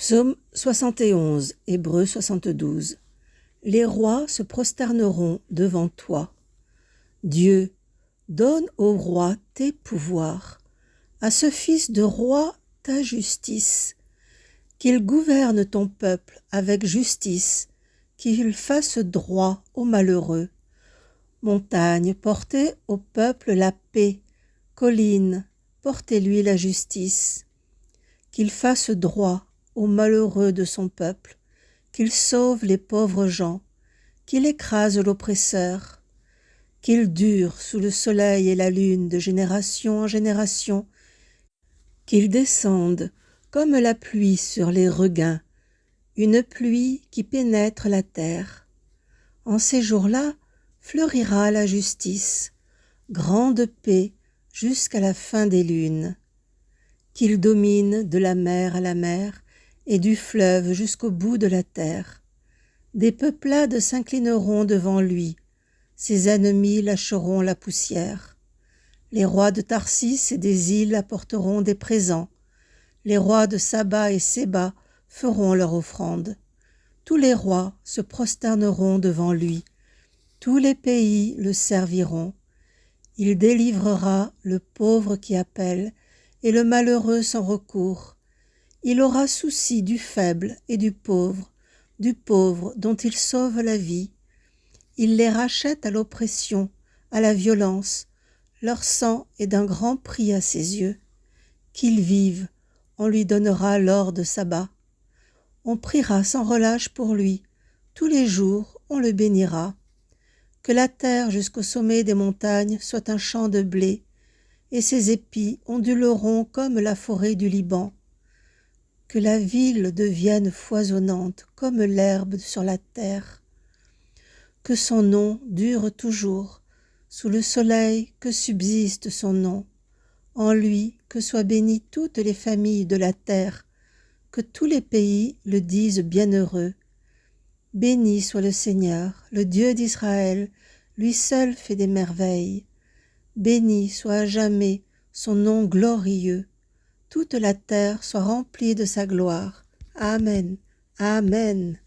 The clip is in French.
Psaume 71, Hébreux 72. Les rois se prosterneront devant toi. Dieu, donne au roi tes pouvoirs, à ce fils de roi ta justice, qu'il gouverne ton peuple avec justice, qu'il fasse droit aux malheureux. Montagne, portez au peuple la paix, collines, portez-lui la justice. Qu'il fasse droit aux malheureux de son peuple, qu'il sauve les pauvres gens, qu'il écrase l'oppresseur, qu'il dure sous le soleil et la lune de génération en génération, qu'il descende comme la pluie sur les regains, une pluie qui pénètre la terre. En ces jours-là fleurira la justice, grande paix jusqu'à la fin des lunes. Qu'il domine de la mer à la mer et du fleuve jusqu'au bout de la terre. Des peuplades s'inclineront devant lui, ses ennemis lâcheront la poussière. Les rois de Tarsis et des îles apporteront des présents. Les rois de Saba et Séba feront leur offrande. Tous les rois se prosterneront devant lui. Tous les pays le serviront. Il délivrera le pauvre qui appelle et le malheureux sans recours. Il aura souci du faible et du pauvre dont il sauve la vie. Il les rachète à l'oppression, à la violence. Leur sang est d'un grand prix à ses yeux. Qu'il vive, on lui donnera l'or de Saba. On priera sans relâche pour lui. Tous les jours, on le bénira. Que la terre jusqu'au sommet des montagnes soit un champ de blé, et ses épis onduleront comme la forêt du Liban. Que la ville devienne foisonnante comme l'herbe sur la terre. Que son nom dure toujours, sous le soleil que subsiste son nom. En lui que soient bénies toutes les familles de la terre, que tous les pays le disent bienheureux. Béni soit le Seigneur, le Dieu d'Israël, lui seul fait des merveilles. Béni soit à jamais son nom glorieux. Toute la terre soit remplie de sa gloire. Amen. Amen.